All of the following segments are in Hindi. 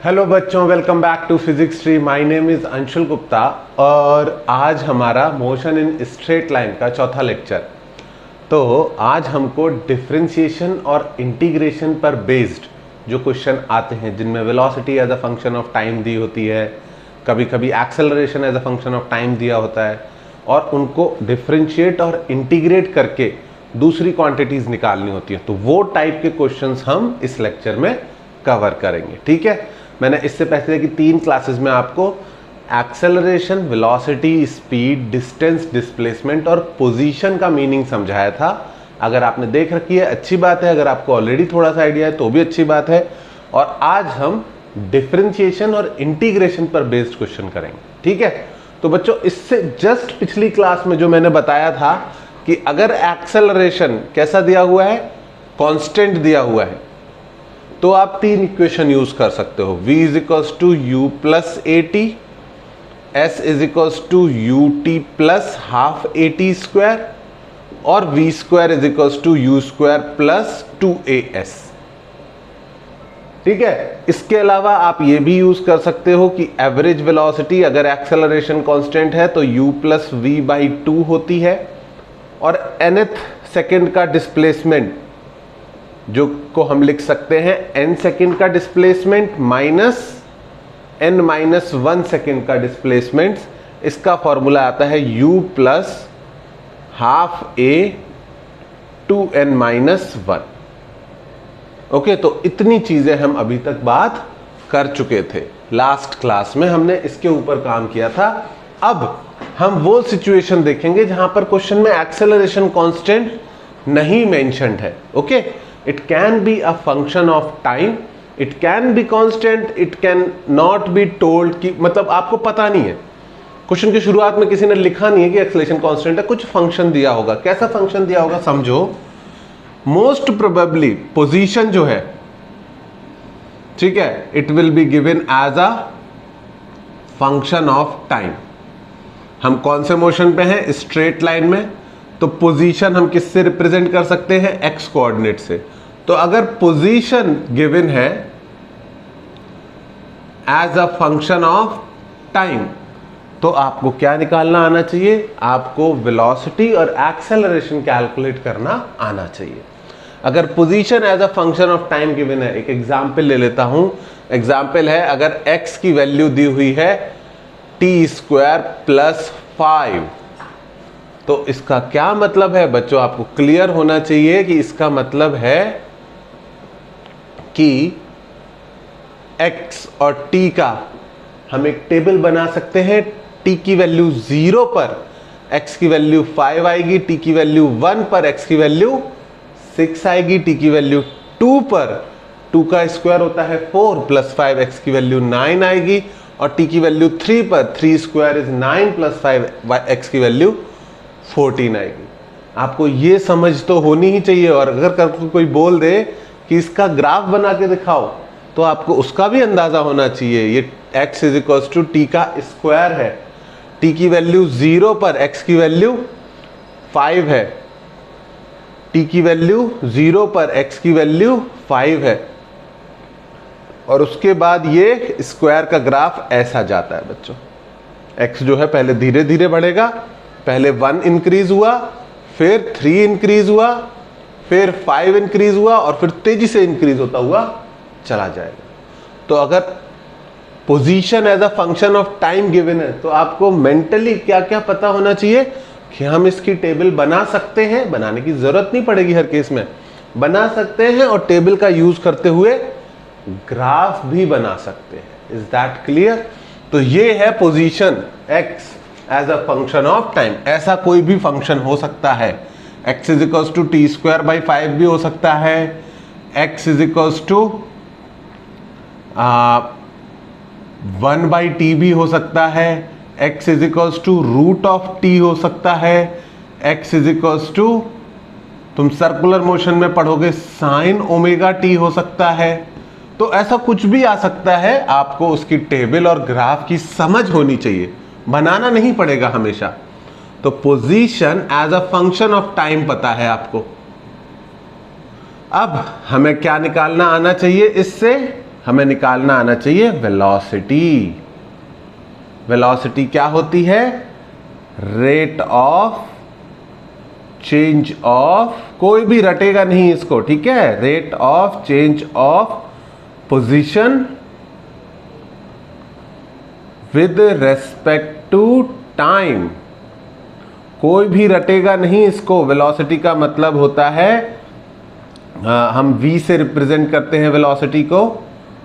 हेलो बच्चों, welcome back to physics tree. My name is Anshul Gupta और आज हमारा मोशन इन स्ट्रेट लाइन का चौथा लेक्चर। तो आज हमको डिफरेंशिएशन और इंटीग्रेशन पर बेस्ड जो क्वेश्चन आते हैं जिनमें velocity as a function of time दी होती है, कभी कभी acceleration as a function of time दिया होता है, और उनको डिफरेंशिएट और इंटीग्रेट करके दूसरी क्वांटिटीज निकालनी होती है, तो वो टाइप के क्वेश्चंस हम इस लेक्चर में कवर करेंगे। ठीक है, मैंने इससे पहले की 3 क्लासेस में आपको acceleration, velocity, speed, distance, displacement और पोजीशन का मीनिंग समझाया था। अगर आपने देख रखी है अच्छी बात है, अगर आपको ऑलरेडी थोड़ा सा आइडिया है तो भी अच्छी बात है। और आज हम डिफरेंशिएशन और इंटीग्रेशन पर बेस्ड क्वेश्चन करेंगे। ठीक है, तो बच्चों इससे जस्ट पिछली क्लास में जो मैंने बताया था कि अगर एक्सेलरेशन कैसा दिया हुआ है, कांस्टेंट दिया हुआ है, तो आप 3 इक्वेशन यूज कर सकते हो। v is equals to u plus a t, s is equals to u t plus half a t square, और v square is equals to u square plus 2as। ठीक है, इसके अलावा आप ये भी यूज कर सकते हो कि एवरेज वेलोसिटी अगर एक्सेलरेशन कांस्टेंट है तो u प्लस वी बाई 2 होती है, और nth सेकेंड का डिस्प्लेसमेंट जो को हम लिख सकते हैं n सेकेंड का displacement minus n minus 1 second का डिस्प्लेसमेंट। इसका फॉर्मूला आता है u plus half a 2n minus 1। Okay, तो इतनी चीजें हम अभी तक बात कर चुके थे। लास्ट क्लास में हमने इसके ऊपर काम किया था। अब हम वो सिचुएशन देखेंगे जहां पर क्वेश्चन में एक्सेलरेशन कांस्टेंट नहीं मेंशन्ड है। Okay, it can be a function of time, it can be constant, it can not be told कि मतलब आपको पता नहीं है, क्वेश्चन की शुरुआत में किसी ने लिखा नहीं है कि एक्सेलरेशन कांस्टेंट है, कुछ फंक्शन दिया होगा। कैसा फंक्शन दिया होगा समझो, मोस्ट प्रोबेबली पोजीशन जो है, ठीक है, it will be given as a function of time. हम कौन से मोशन पे हैं? स्ट्रेट लाइन में, तो पोजीशन हम किससे रिप्रेजेंट कर सकते हैं? एक्स कोऑर्डिनेट से। तो अगर पोजीशन गिवन है as a function of time, तो आपको क्या निकालना आना चाहिए? आपको वेलोसिटी और एक्सेलरेशन कैलकुलेट करना आना चाहिए। अगर position as a function of time given है, एक एग्जांपल ले लेता हूं। एग्जांपल है, अगर x की वैल्यू दी हुई है टी स्क्वायर प्लस 5, तो इसका क्या मतलब है बच्चों? आपको क्लियर होना चाहिए कि इसका मतलब है कि x और t का हम एक टेबल बना सकते हैं। t की वैल्यू 0 पर x की वैल्यू 5 आएगी, t की वैल्यू 1 पर x की वैल्यू 6 आएगी, t की वैल्यू 2 पर 2 का स्क्वायर होता है 4 प्लस 5 x की वैल्यू 9 आएगी, और t की वैल्यू 3 पर 3 स्क्वायर इज 9 प्लस 5 x की वैल्यू 14 आएगी। आपको ये समझ तो होनी ही चाहिए। और अगर कोई बोल दे कि इसका ग्राफ बना के दिखाओ, तो आपको उसका भी अंदाजा होना चाहिए। ये x is equal to t का स्क्वायर है, t की वैल्यू 0 पर x की वैल्यू 5 है, t की वैल्यू 0 पर x की वैल्यू 5 है, और उसके बाद ये स्क्वायर का ग्राफ ऐसा जाता है बच्चों। x जो है पहले धीरे धीरे बढ़ेगा, पहले 1 इंक्रीज हुआ, फिर 3 इंक्रीज हुआ, फिर 5 इंक्रीज हुआ, और फिर तेजी से इंक्रीज होता हुआ चला जाएगा। तो अगर position as a function of time given है, तो आपको मेंटली क्या क्या पता होना चाहिए कि हम इसकी टेबल बना सकते हैं। बनाने की जरूरत नहीं पड़ेगी, हर केस में बना सकते हैं, और टेबल का यूज करते हुए ग्राफ भी बना सकते हैं। Is that clear? तो ये है position x as a function of time. ऐसा कोई भी फंक्शन हो सकता है। x is equals to t square by 5 भी हो सकता है, x is equals to 1 by t भी हो सकता है, x is equals to root of t हो सकता है, x इज इक्वल्स टू, तुम सर्कुलर मोशन में पढ़ोगे, साइन ओमेगा टी हो सकता है। तो ऐसा कुछ भी आ सकता है। आपको उसकी टेबल और ग्राफ की समझ होनी चाहिए, बनाना नहीं पड़ेगा हमेशा। तो position as a function of time पता है आपको। अब हमें क्या निकालना आना चाहिए इससे? हमें निकालना आना चाहिए वेलोसिटी। वेलोसिटी क्या होती है? रेट ऑफ चेंज ऑफ, कोई भी रटेगा नहीं इसको, ठीक है, rate of change of position with respect to time. कोई भी रटेगा नहीं इसको। वेलोसिटी का मतलब होता है हम v से रिप्रेजेंट करते हैं वेलोसिटी को,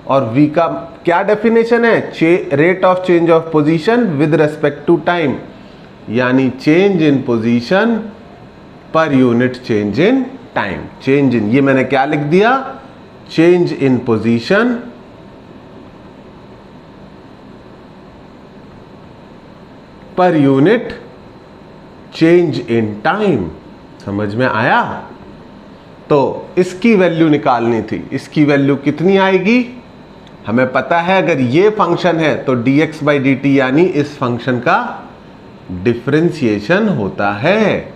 और v का क्या डेफिनेशन है? Rate of change of position with respect to time, यानी change in position per unit change in time. Change in, ये मैंने क्या लिख दिया? Change in position per unit change in time. समझ में आया? तो इसकी वैल्यू निकालनी थी। इसकी वैल्यू कितनी आएगी? हमें पता है अगर ये फंक्शन है तो dx बाई डी टी यानी इस फंक्शन का डिफरेंशिएशन होता है।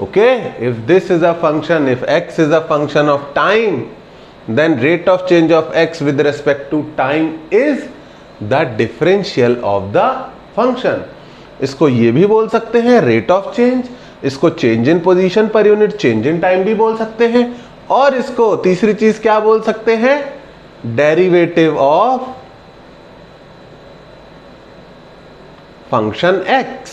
Okay, if this is a function, if x is a function of time, then rate of change of x with respect to time is the differential of the function. इसको ये भी बोल सकते हैं रेट ऑफ चेंज, इसको change in position per unit change in time भी बोल सकते हैं, और इसको तीसरी चीज क्या बोल सकते हैं? Derivative of function x।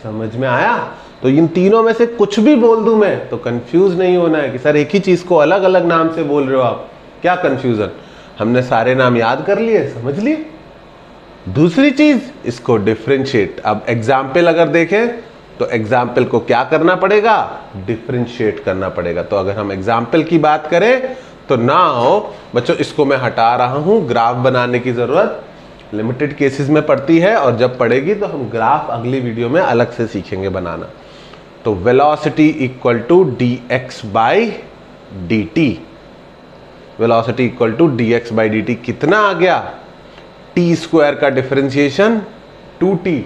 समझ में आया? तो इन तीनों में से कुछ भी बोल दूं मैं तो कंफ्यूज नहीं होना है कि सर एक ही चीज को अलग अलग नाम से बोल रहे हो आप, क्या कंफ्यूजन? हमने सारे नाम याद कर लिए, समझ लिए। दूसरी चीज, इसको डिफरेंशिएट। अब एग्जाम्पल अगर देखें तो एग्जाम्पल को क्या करना पड़ेगा? डिफरेंशिएट करना पड़ेगा। तो अगर हम एग्जाम्पल की बात करें तो नाउ बच्चों इसको मैं हटा रहा हूं, ग्राफ बनाने की जरूरत लिमिटेड केसेस में पड़ती है, और जब पड़ेगी तो हम ग्राफ अगली वीडियो में अलग से सीखेंगे बनाना। तो velocity equal to dx by d t. Velocity equal to dx by d t कितना आ गया? टी स्क्वायर का डिफरेंशिएशन 2t,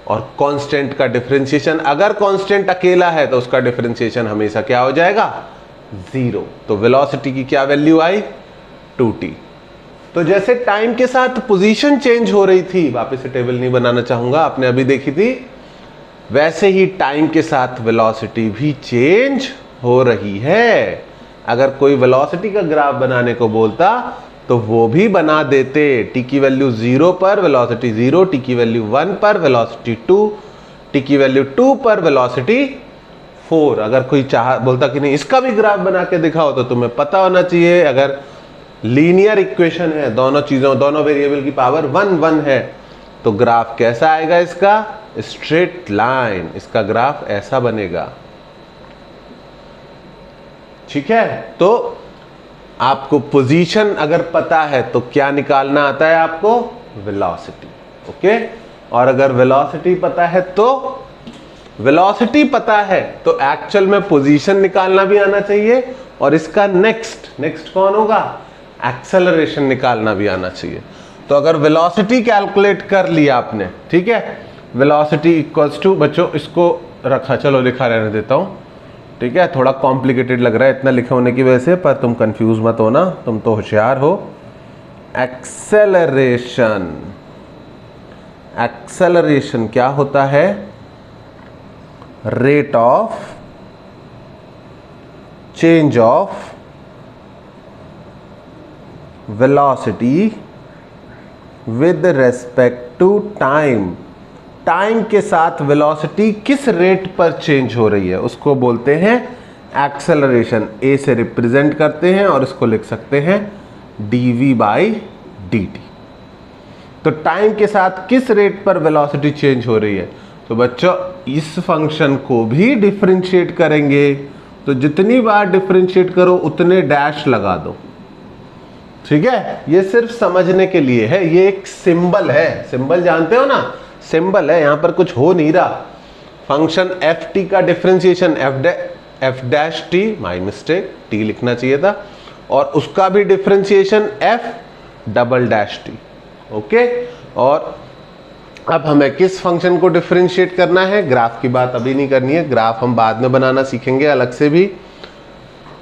और कांस्टेंट का डिफरेंशिएशन, अगर कांस्टेंट अकेला है तो उसका डिफरेंशिएशन हमेशा क्या हो जाएगा? 0। तो वेलोसिटी की क्या वैल्यू आई? 2t। तो जैसे टाइम के साथ पोजीशन चेंज हो रही थी, वापस से टेबल नहीं बनाना चाहूंगा, आपने अभी देखी थी, वैसे ही टाइम के साथ वेलोसिटी भी चेंज हो रही है। अगर कोई वेलोसिटी का ग्राफ बनाने को बोलता तो वो भी बना देते। टी की वैल्यू 0 पर वेलोसिटी 0, टी की वैल्यू 1 पर वेलोसिटी 2, टी की वैल्यू 2 पर वेलोसिटी 4। अगर कोई चाह बोलता कि नहीं इसका भी ग्राफ बना के दिखाओ, तो तुम्हें पता होना चाहिए अगर लीनियर इक्वेशन है, दोनों चीजों, दोनों वेरिएबल की पावर 1 1 है, तो ग्राफ कैसा आएगा? इसका स्ट्रेट लाइन, इसका ग्राफ ऐसा बनेगा। ठीक है, तो आपको पोजीशन अगर पता है तो क्या निकालना आता है आपको? वेलोसिटी। ओके, और अगर वेलोसिटी पता है तो वेलोसिटी पता है तो एक्चुअल में पोजीशन निकालना भी आना चाहिए, और इसका नेक्स्ट कौन होगा? एक्सेलरेशन निकालना भी आना चाहिए। तो अगर वेलोसिटी कैलकुलेट कर लिया आपने, ठीक है, वेलोसिटी इक्वल्स टू, बच्चों इसको रखा, चलो लिखा रहने देता हूं, ठीक है, थोड़ा कॉम्प्लिकेटेड लग रहा है इतना लिखे होने की वजह से, पर तुम कंफ्यूज मत होना, तुम तो होशियार हो। एक्सेलरेशन, एक्सेलरेशन क्या होता है? Rate of change of velocity with respect to time. Time के साथ वेलोसिटी किस रेट पर चेंज हो रही है उसको बोलते हैं एक्सेलरेशन। ए से रिप्रेजेंट करते हैं और इसको लिख सकते हैं dv बाई डी टी। तो टाइम के साथ किस रेट पर वेलोसिटी चेंज हो रही है? तो बच्चों इस फंक्शन को भी डिफरेंशिएट करेंगे, तो जितनी बार डिफरेंशिएट करो उतने डैश लगा दो। ठीक है, ये सिर्फ समझने के लिए है, ये एक सिंबल है। सिंबल जानते हो ना, सिंबल है, यहां पर कुछ हो नहीं रहा। फंक्शन एफ टी का differentiation F dash T, my mistake, T लिखना चाहिए था, और उसका भी differentiation F double dash T. Okay, और अब हमें किस फंक्शन को डिफरेंशिएट करना है? ग्राफ की बात अभी नहीं करनी है, ग्राफ हम बाद में बनाना सीखेंगे अलग से भी।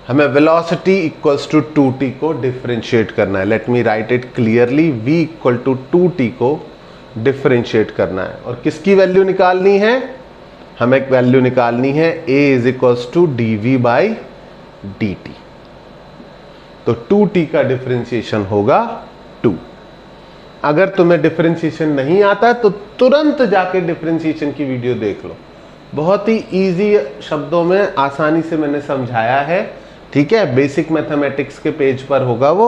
हमें वेलोसिटी इक्वल्स टू 2t को डिफरेंशिएट करना है। Let me write it clearly, v equal to 2t को डिफरेंशिएट करना है और किसकी वैल्यू निकालनी है? हमें एक वैल्यू निकालनी है a is equals to dv by dt। तो 2t का डिफरेंशिएशन होगा 2। अगर तुम्हें डिफरेंशिएशन नहीं आता तो तुरंत जाके डिफरेंशिएशन की वीडियो देख लो, बहुत ही इजी शब्दों में आसानी से मैंने समझाया है, ठीक है। बेसिक मैथमेटिक्स के पेज पर होगा वो,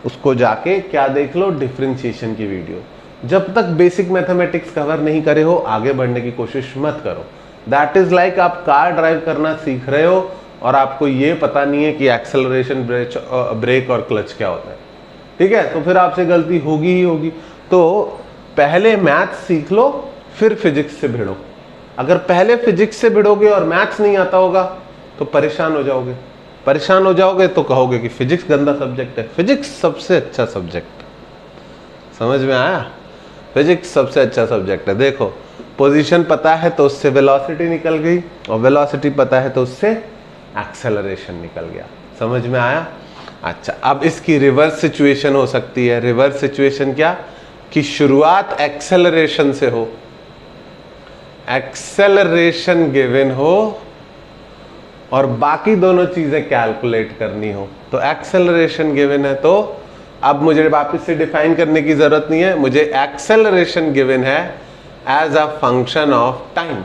उसको जाके क्या देख लो, डिफरेंशिएशन की वीडियो। जब तक बेसिक मैथमेटिक्स कवर नहीं करे हो आगे बढ़ने की कोशिश मत करो। दैट इज लाइक आप कार ड्राइव करना सीख रहे हो और आपको ये पता नहीं है कि एक्सेलरेशन, ब्रेक और क्लच क्या होता है, ठीक है, तो फिर आपसे गलती होगी ही होगी। तो पहले मैथ्स सीख लो फिर फिजिक्स से भिड़ो। अगर पहले फिजिक्स से भिड़ोगे और मैथ्स नहीं आता होगा तो परेशान हो जाओगे। परेशान हो जाओगे तो कहोगे कि फिजिक्स गंदा सब्जेक्ट है। फिजिक्स सबसे अच्छा सब्जेक्ट, समझ में आया? फिजिक्स सबसे अच्छा सब्जेक्ट है। देखो, पोजीशन पता है तो उससे वेलोसिटी निकल गई और वेलोसिटी पता है तो उससे एक्सेलरेशन निकल गया। समझ में आया? अच्छा, अब इसकी रिवर्स सिचुएशन हो सकती है। रिवर्स सिचुएशन क्या? कि शुरुआत एक्सेलरेशन से हो, एक्सेलरेशन गिवन हो और बाकी दोनों चीजें कैलकुलेट करनी हो। तो एक्सेलरेशन गिवन है तो अब मुझे वापस से डिफाइन करने की जरूरत नहीं है, मुझे एक्सेलरेशन गिवन है as a function of time.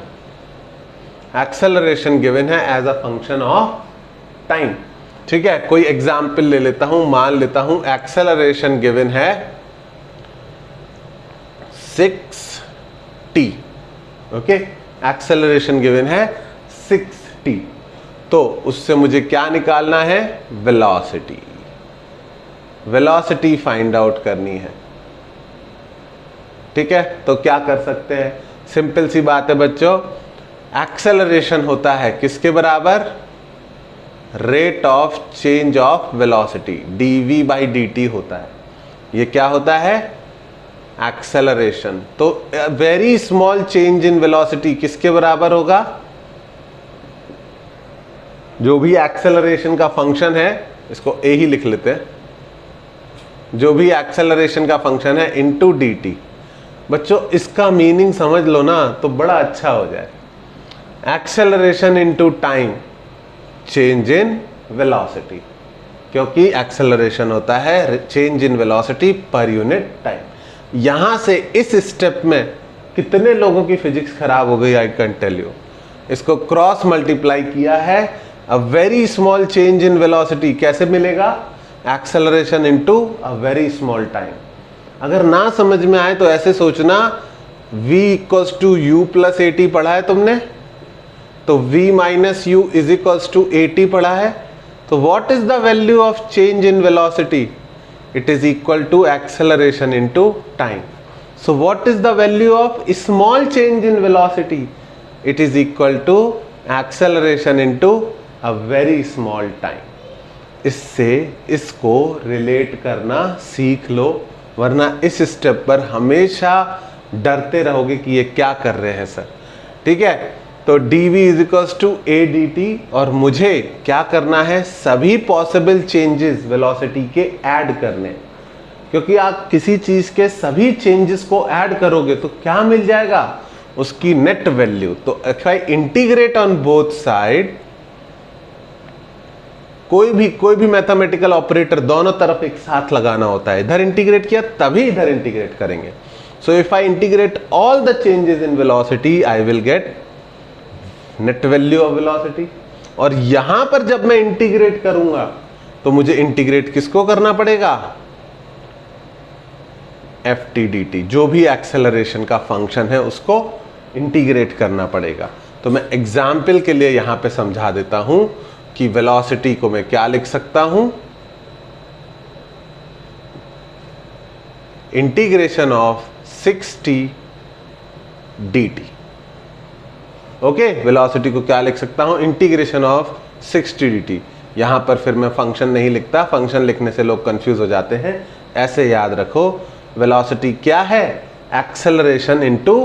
Acceleration given है as a function of time, ठीक है। कोई एग्जाम्पल ले लेता हूं, मान लेता हूं एक्सेलरेशन गिवन है 6t, ओके, एक्सेलरेशन गिवन है 6t। तो उससे मुझे क्या निकालना है? वेलोसिटी। वेलोसिटी फाइंड आउट करनी है, ठीक है। तो क्या कर सकते हैं? सिंपल सी बात है बच्चों, एक्सेलरेशन होता है किसके बराबर? Rate of change of velocity, dv by dt होता है। ये क्या होता है? एक्सेलरेशन। तो very small change in velocity किसके बराबर होगा? जो भी एक्सेलरेशन का फंक्शन है, इसको a ही लिख लेते हैं, जो भी एक्सेलरेशन का फंक्शन है इनटू dt। बच्चों इसका मीनिंग समझ लो ना तो बड़ा अच्छा हो जाए। Acceleration into time, change in velocity, क्योंकि एक्सेलरेशन होता है change in velocity per unit time. यहां से इस स्टेप में कितने लोगों की फिजिक्स खराब हो गई, आई कैन टेल यू। इसको क्रॉस मल्टीप्लाई किया है, a very small change in velocity कैसे मिलेगा? Acceleration into a very small time. अगर ना समझ में आए तो ऐसे सोचना, v equals to u plus a t पढ़ा है तुमने, तो v minus u is equals to a t पढ़ा है। तो what is the value of change in velocity? It is equal to acceleration into time. So what is the value of small change in velocity? It is equal to acceleration into a very small time. इससे इसको रिलेट करना सीख लो, वरना इस स्टेप पर हमेशा डरते रहोगे कि ये क्या कर रहे हैं सर, ठीक है। तो dv is equals to a dt और मुझे क्या करना है? सभी पॉसिबल चेंजेस वेलोसिटी के ऐड करने, क्योंकि आप किसी चीज के सभी चेंजेस को ऐड करोगे तो क्या मिल जाएगा? उसकी नेट वैल्यू। तो if I integrate on both side, कोई भी मैथमेटिकल ऑपरेटर दोनों तरफ एक साथ लगाना होता है। इधर इंटीग्रेट किया तभी इधर इंटीग्रेट करेंगे। So if I integrate all the changes in velocity I will get net value of velocity. और यहां पर जब मैं इंटीग्रेट करूंगा तो मुझे इंटीग्रेट किसको करना पड़ेगा? ft dt, जो भी एक्सेलरेशन का फंक्शन है उसको इंटीग्रेट करना पड़ेगा। तो मैं एग्जाम्पल के लिए यहां पे समझा देता हूं कि वेलोसिटी को मैं क्या लिख सकता हूं? Integration of 6t dt। Okay, velocity को क्या लिख सकता हूं? Integration of 6t dt। यहां पर फिर मैं फंक्शन नहीं लिखता, फंक्शन लिखने से लोग कंफ्यूज हो जाते हैं। ऐसे याद रखो, वेलोसिटी क्या है? एक्सेलरेशन इनटू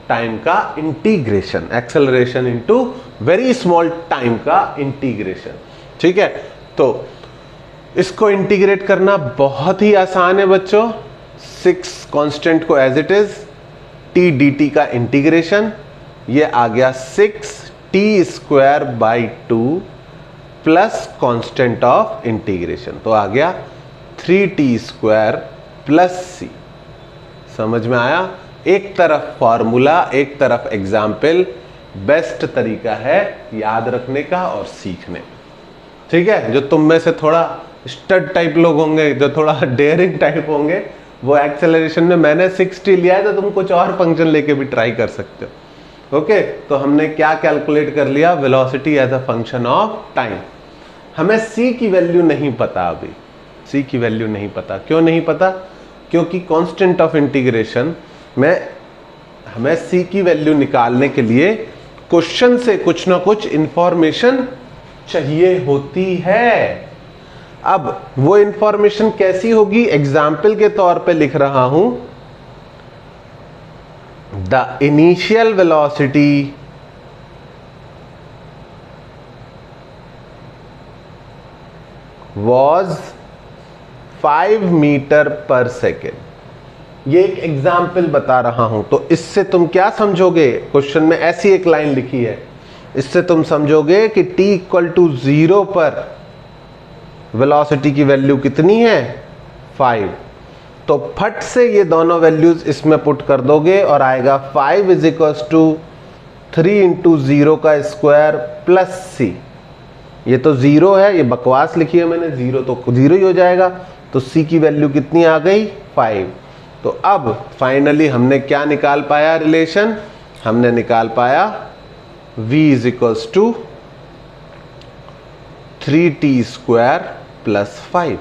टाइम का integration, acceleration into very small time का इंटीग्रेशन, ठीक है। तो इसको इंटीग्रेट करना बहुत ही आसान है बच्चों। 6 कांस्टेंट को as it is, t d t का इंटीग्रेशन, ये आ गया 6t² 2 plus constant of integration, तो आ गया 3t² +c। समझ में आया? एक तरफ फॉर्मूला, एक तरफ एग्जाम्पल, बेस्ट तरीका है याद रखने का और सीखने। ठीक है, जो तुम में से थोड़ा स्टड टाइप लोग होंगे, जो थोड़ा डेयरिंग टाइप होंगे, वो एक्सेलरेशन में मैंने 6t लिया है, तो तुम कुछ और फंक्शन लेके भी ट्राई कर सकते हो। ओके, तो हमने क्या कैलकुलेट कर लिया? Velocity as a function of time. हमें c की वैल्यू नहीं पता, अभी c की वैल्यू नहीं पता। क्यों नहीं पता? क्योंकि कांस्टेंट ऑफ इंटीग्रेशन में हमें c की वैल्यू निकालने के लिए क्वेश्चन से कुछ ना कुछ इंफॉर्मेशन चाहिए होती है। अब वो इंफॉर्मेशन कैसी होगी? एग्जाम्पल के तौर पे लिख रहा हूं, the initial velocity was 5 metre per second. ये एक एग्जाम्पल बता रहा हूं, तो इससे तुम क्या समझोगे? क्वेश्चन में ऐसी एक लाइन लिखी है, इससे तुम समझोगे कि t = 0 पर वेलोसिटी की वैल्यू कितनी है? 5। तो फट से ये दोनों वैल्यूज इसमें पुट कर दोगे और आएगा 5 = 3 × 0 का स्क्वायर प्लस c। ये तो 0 है, ये बकवास लिखी है मैंने, 0 तो 0 ही हो जाएगा। तो c की वैल्यू कितनी आ गई? 5। तो अब फाइनली हमने क्या निकाल पाया रिलेशन? हमने निकाल पाया v = 3t² + 5।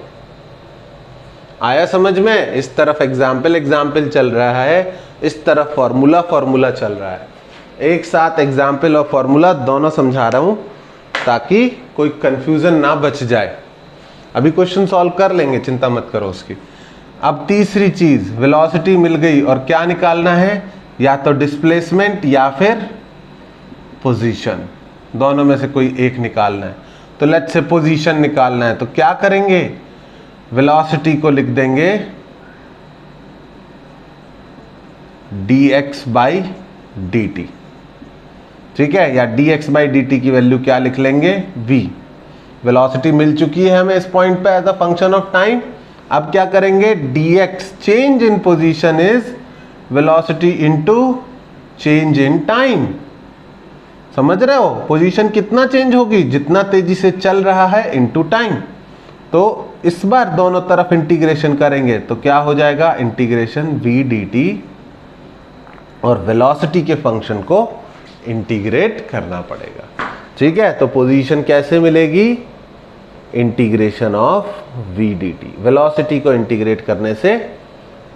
आया समझ में? इस तरफ एग्जाम्पल चल रहा है, इस तरफ फॉर्मूला चल रहा है। एक साथ एग्जाम्पल और फॉर्मूला दोनों समझा रहा हूं ताकि कोई कंफ्यूजन ना बच जाए। अभी क्वेश्चन सॉल्व कर लेंगे, चिंता मत करो उसकी। अब तीसरी चीज, वेलोसिटी मिल गई और क्या निकालना है? या तो डिस्प्लेसमेंट या फिर पोजीशन, दोनों में से कोई एक निकालना है। तो लेट्स से पोजीशन निकालना है, तो क्या करेंगे? वेलोसिटी को लिख देंगे dx/dt, ठीक है, या dx/dt की वैल्यू क्या लिख लेंगे? v। वेलोसिटी मिल चुकी है हमें इस पॉइंट पे as a function of time. अब क्या करेंगे? dx change in position is velocity into change in time. समझ रहे हो? पोजीशन कितना चेंज होगी? जितना तेजी से चल रहा है इनटू टाइम। तो इस बार दोनों तरफ इंटीग्रेशन करेंगे तो क्या हो जाएगा? इंटीग्रेशन v dt, और वेलोसिटी के फंक्शन को इंटीग्रेट करना पड़ेगा। ठीक है, तो पोजीशन कैसे मिलेगी? Integration of v dt। Velocity को इंटीग्रेट करने से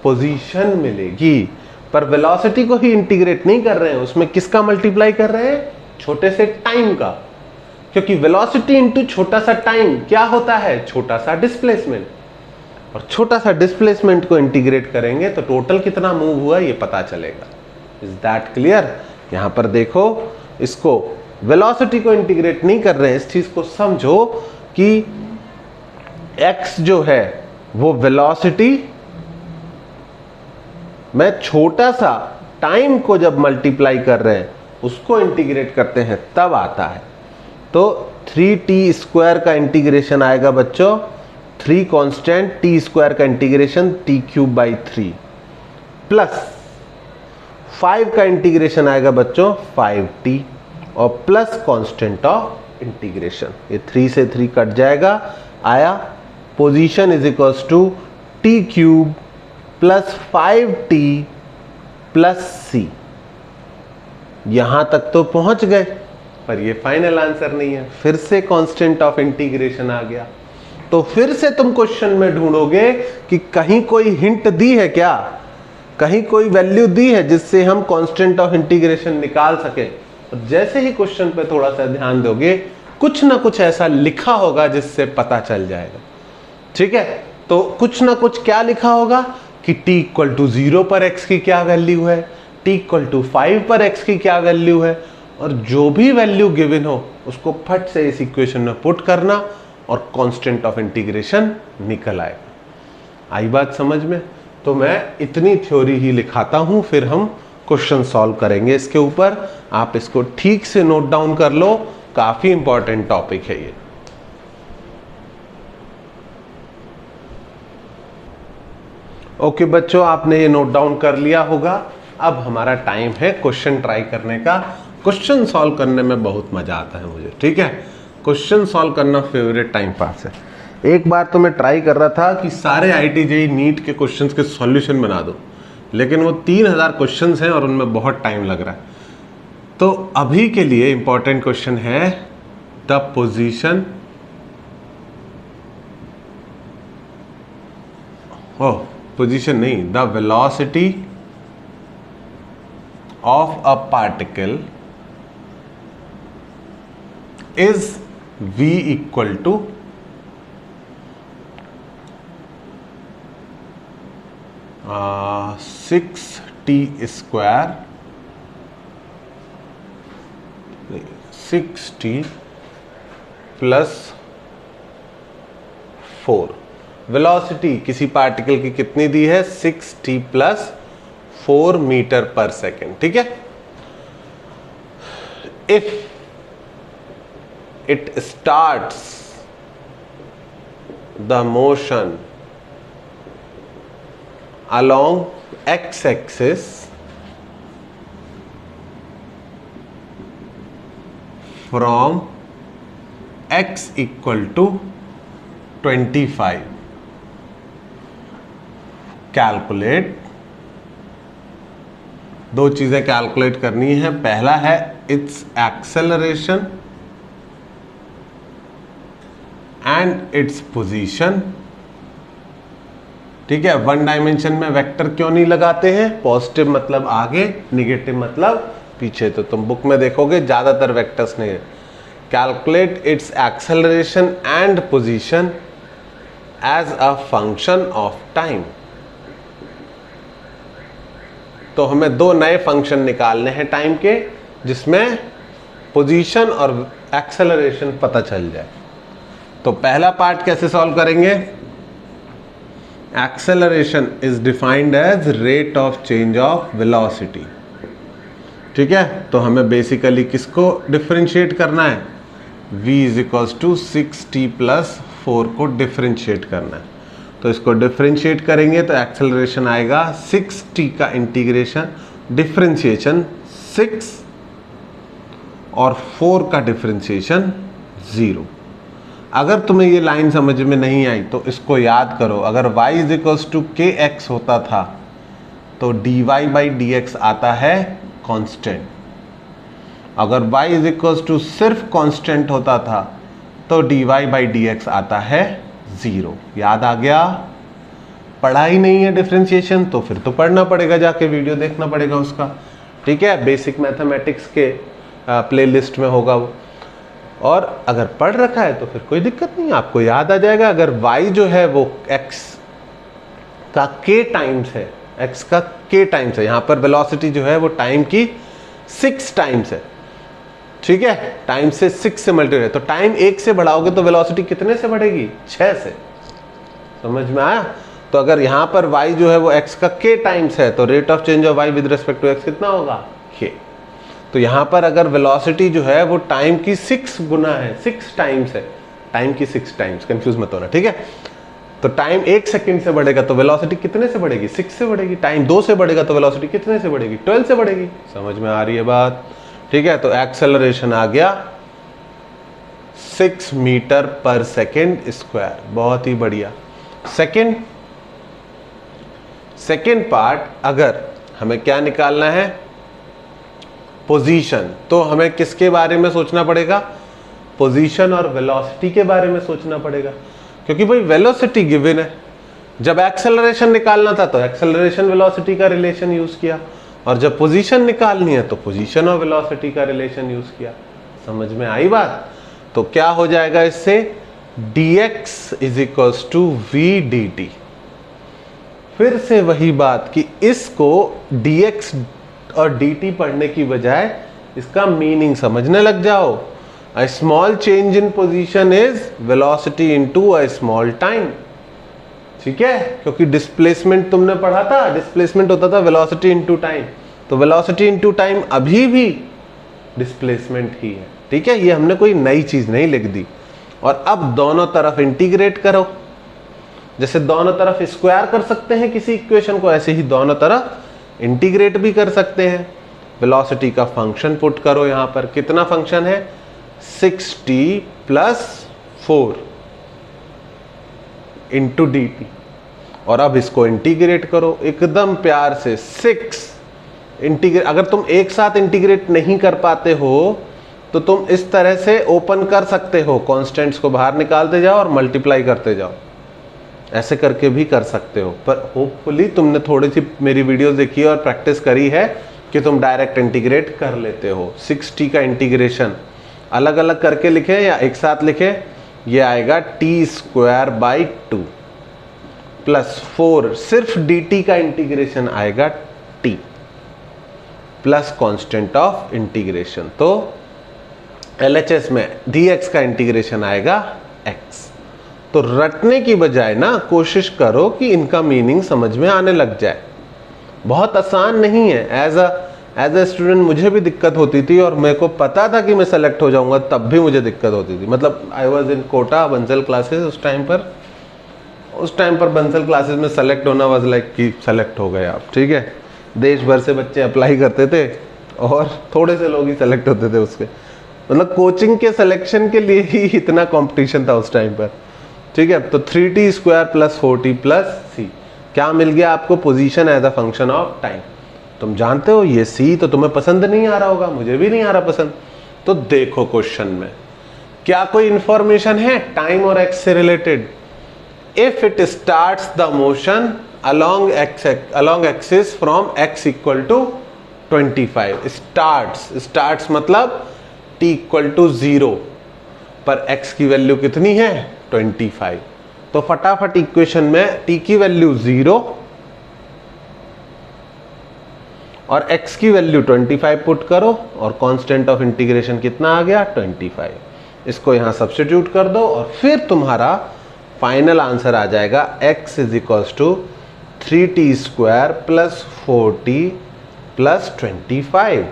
पोजीशन मिलेगी, पर वेलोसिटी को ही इंटीग्रेट नहीं कर रहे हैं, उसमें किसका मल्टीप्लाई कर रहे हैं? छोटे से टाइम का। क्योंकि वेलोसिटी इंटू छोटा सा टाइम क्या होता है? छोटा सा डिस्प्लेसमेंट। और छोटा सा डिस्प्लेसमेंट को इंटीग्रेट करेंगे तो टोटल कितना मूव हुआ ये पता चलेगा। Is that clear? यहां पर देखो, इसको वेलोसिटी को इंटीग्रेट नहीं कर रहे हैं, इस चीज को समझो कि x जो है वो वेलोसिटी में छोटा सा टाइम को जब मल्टीप्लाई कर रहे हैं उसको इंटीग्रेट करते हैं तब आता है। तो 3t² का इंटीग्रेशन आएगा बच्चों, 3 कांस्टेंट, t² का इंटीग्रेशन t³ 3 प्लस 5 का इंटीग्रेशन आएगा बच्चों 5t, और प्लस कांस्टेंट ऑफ इंटीग्रेशन, ये 3 से 3 कट जाएगा, आया position is equals to t³ plus 5t plus c। यहां तक तो पहुंच गए, पर ये फाइनल आंसर नहीं है। फिर से कांस्टेंट ऑफ इंटीग्रेशन आ गया, तो फिर से तुम क्वेश्चन में ढूंढोगे कि कहीं कोई हिंट दी है क्या, कहीं कोई वैल्यू दी है जिससे हम कांस्टेंट ऑफ इंटीग्रेशन निकाल सके। और जैसे ही क्वेश्चन पे थोड़ा सा ध्यान दोगे, कुछ ना कुछ ऐसा लिखा होगा जिससे पता चल जाएगा। ठीक है, तो कुछ ना कुछ क्या लिखा होगा कि t = 0 पर x की क्या वैल्यू है, t = 5 पर x की क्या वैल्यू है, और जो भी वैल्यू गिवन हो उसको फट से इस इक्वेशन में पुट करना और कांस्टेंट ऑफ इंटीग्रेशन निकल आएगा। आई बात समझ में? तो मैं इतनी थ्योरी ही लिखाता हूं, फिर हम क्वेश्चन सॉल्व करेंगे इसके ऊपर। आप इसको ठीक से नोट डाउन कर लो, काफी इंपॉर्टेंट टॉपिक है ये। ओके बच्चों, आपने ये नोट डाउन कर लिया होगा। अब हमारा टाइम है क्वेश्चन ट्राई करने का। क्वेश्चन सॉल्व करने में बहुत मजा आता है मुझे, ठीक है। क्वेश्चन सॉल्व करना फेवरेट टाइम पास है। एक बार तो मैं ट्राई कर रहा था कि सारे IIT JEE नीट के क्वेश्चंस के सॉल्यूशन बना दो, लेकिन वो 3000 क्वेश्चंस हैं और उनमें बहुत टाइम लग रहा है। तो अभी के लिए इंपॉर्टेंट क्वेश्चन है द पोजीशन पोजीशन नहीं, the velocity of a particle is v equal to 6t square 6t plus 4। Velocity किसी पार्टिकल की कितनी दी है? 6t plus 4 metre per second, ठीक है। If it starts the motion along x-axis from x equal to 25, calculate. दो चीजें कैलकुलेट करनी है। पहला है it's acceleration and its position, ठीक है। वन डायमेंशन में वेक्टर क्यों नहीं लगाते हैं? पॉजिटिव मतलब आगे, निगेटिव मतलब पीछे। तो तुम बुक में देखोगे ज्यादातर वेक्टर्स नहीं है। Calculate its acceleration and position as a function of time. तो हमें दो नए फंक्शन निकालने हैं टाइम के, जिसमें पोजीशन और एक्सेलरेशन पता चल जाए। तो पहला पार्ट कैसे सॉल्व करेंगे? Acceleration is defined as rate of change of velocity, ठीक है। तो हमें बेसिकली किसको डिफरेंशिएट करना है? v is equals to 6t plus 4 को डिफरेंशिएट करना है। तो इसको डिफरेंशिएट करेंगे तो एक्सेलरेशन आएगा 6t का इंटीग्रेशन डिफरेंशिएशन 6 और 4 का डिफरेंशिएशन 0। अगर तुम्हें ये लाइन समझ में नहीं आई तो इसको याद करो। अगर y is equals to kx होता था तो dy बाई dx आता है कांस्टेंट। अगर y इज इक्वल्स टू सिर्फ कांस्टेंट होता था तो dy बाई dx आता है 0। याद आ गया? पढ़ा ही नहीं है डिफरेंशिएशन तो फिर तो पढ़ना पड़ेगा, जाके वीडियो देखना पड़ेगा उसका, ठीक है। बेसिक मैथमेटिक्स के प्लेलिस्ट में होगा वो। और अगर पढ़ रखा है तो फिर कोई दिक्कत नहीं, आपको याद आ जाएगा। अगर y जो है वो x का k टाइम्स है, x का k टाइम्स है, यहाँ पर वेलोसिटी जो है वो टाइम की 6 टाइम्स है, ठीक है। टाइम से 6 से मल्टीप्लाई, तो टाइम 1 से बढ़ाओगे तो वेलोसिटी कितने से बढ़ेगी? 6 से। समझ में आया? तो अगर यहाँ पर y जो है वो x का k टाइम्स है तो rate of change of y with respect to x कितना होगा? k। तो यहाँ पर अगर वेलोसिटी जो है वो टाइम की 6 गुना है, 6 टाइम्स है, टाइम की 6 टाइम्स, कंफ्यूज मत होना, ठीक है। तो टाइम 1 सेकंड से बढ़ेगा तो वेलोसिटी कितने से बढ़ेगी? 6 से बढ़ेगी। टाइम 2 से बढ़ेगा तो वेलोसिटी कितने से बढ़ेगी? 12 से बढ़ेगी। समझ में आ रही है बात? ठीक है। तो एक्सेलरेशन आ गया 6 मीटर पर सेकेंड स्क्वायर। बहुत ही बढ़िया। सेकेंड पार्ट, अगर हमें क्या निकालना है? पोजीशन। तो हमें किसके बारे में सोचना पड़ेगा? पोजीशन और वेलोसिटी के बारे में सोचना पड़ेगा, क्योंकि भाई वेलोसिटी गिवन है। जब एक्सेलरेशन निकालना था तो एक्सेलरेशन वेलोसिटी का रिलेशन यूज किया, और जब पोजीशन निकालनी है तो पोजीशन और वेलोसिटी का रिलेशन यूज किया। समझ में आई बात? तो क्या हो जाएगा इससे? dx is equals to v dt। फिर से वही बात कि इसको dx और dt पढ़ने की बजाय इसका मीनिंग समझने लग जाओ। A small change in position is velocity into a small time. ठीक है, क्योंकि डिस्प्लेसमेंट तुमने पढ़ा था, डिस्प्लेसमेंट होता था वेलोसिटी इनटू टाइम, तो वेलोसिटी इनटू टाइम अभी भी डिस्प्लेसमेंट ही है। ठीक है, ये हमने कोई नई चीज नहीं लिख दी। और अब दोनों तरफ इंटीग्रेट करो, जैसे दोनों तरफ स्क्वायर कर सकते हैं किसी इक्वेशन को, ऐसे ही दोनों तरफ इंटीग्रेट भी कर सकते हैं। वेलोसिटी का फंक्शन पुट करो, यहां पर कितना फंक्शन है 6t + 4 इंटू डी टी, और अब इसको इंटीग्रेट करो एकदम प्यार से। 6 इंटीग्रेट, अगर तुम एक साथ इंटीग्रेट नहीं कर पाते हो तो तुम इस तरह से ओपन कर सकते हो, कांस्टेंट्स को बाहर निकालते जाओ और मल्टीप्लाई करते जाओ, ऐसे करके भी कर सकते हो। पर होपफुली तुमने थोड़ी सी मेरी वीडियोस देखी और प्रैक्टिस करी है कि तुम डायरेक्ट इंटीग्रेट कर लेते हो। 6t का इंटीग्रेशन अलग अलग करके लिखे या एक साथ लिखे, ये आएगा t² / 2 + 4, सिर्फ dt का इंटीग्रेशन आएगा t plus constant of integration, तो LHS में dx का इंटीग्रेशन आएगा x। तो रटने की बजाय ना कोशिश करो कि इनका मीनिंग समझ में आने लग जाए। बहुत आसान नहीं है। एज अ स्टूडेंट मुझे भी दिक्कत होती थी, और मेरे को पता था कि मैं सेलेक्ट हो जाऊंगा, तब भी मुझे दिक्कत होती थी। मतलब I was in Kota Bansal classes, उस टाइम पर बंसल क्लासेस में सेलेक्ट होना वाज लाइक कि सेलेक्ट हो गए आप। ठीक है, देश भर से बच्चे अप्लाई करते थे और थोड़े से लोग ही सेलेक्ट होते थे उसके, मतलब कोचिंग के सिलेक्शन के लिए ही इतना कंपटीशन था उस टाइम पर। ठीक है, तो 3t² + 4t + c, क्या मिल गया आपको? Position as a function of time. तुम जानते हो ये c तो तुम्हें पसंद नहीं आ रहा होगा, मुझे भी नहीं आ रहा पसंद। तो देखो क्वेश्चन में क्या कोई इंफॉर्मेशन है टाइम और x से related? If it starts the motion along axis from x = 25, starts मतलब t = 0 पर x की वैल्यू कितनी है 25। तो फटाफट इक्वेशन में t की वैल्यू 0 और x की वैल्यू 25 पुट करो, और कांस्टेंट ऑफ इंटीग्रेशन कितना आ गया 25। इसको यहां सब्स्टिट्यूट कर दो और फिर तुम्हारा फाइनल आंसर आ जाएगा x = 3t² + 4t + 25।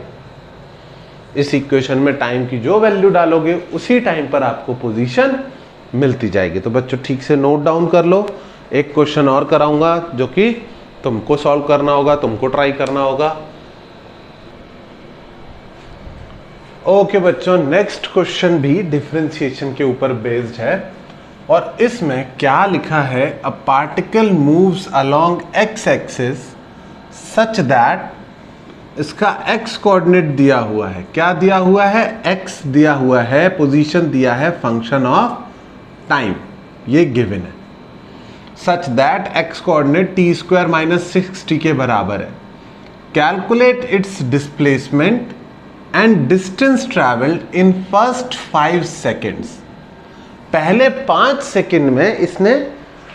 इस इक्वेशन में टाइम की जो वैल्यू डालोगे उसी टाइम पर आपको पोजीशन मिलती जाएगी। तो बच्चों ठीक से नोट डाउन कर लो। एक क्वेश्चन और कराऊंगा जो कि तुमको सॉल्व करना होगा, तुमको ट्राई करना होगा। ओके बच्चों, नेक्स्ट क्वेश्चन भी डिफरेंशिएशन के ऊपर बेस्ड है, और इसमें क्या लिखा है? A particle moves along x axis such that, इसका x कोऑर्डिनेट दिया हुआ है। क्या दिया हुआ है? x दिया हुआ है, पोजीशन दिया है, फंक्शन ऑफ टाइम ये गिवन है। Such that x coordinate t² - 6t के बराबर है। Calculate it's displacement and distance travelled in first 5 seconds. पहले 5 सेकंड में इसने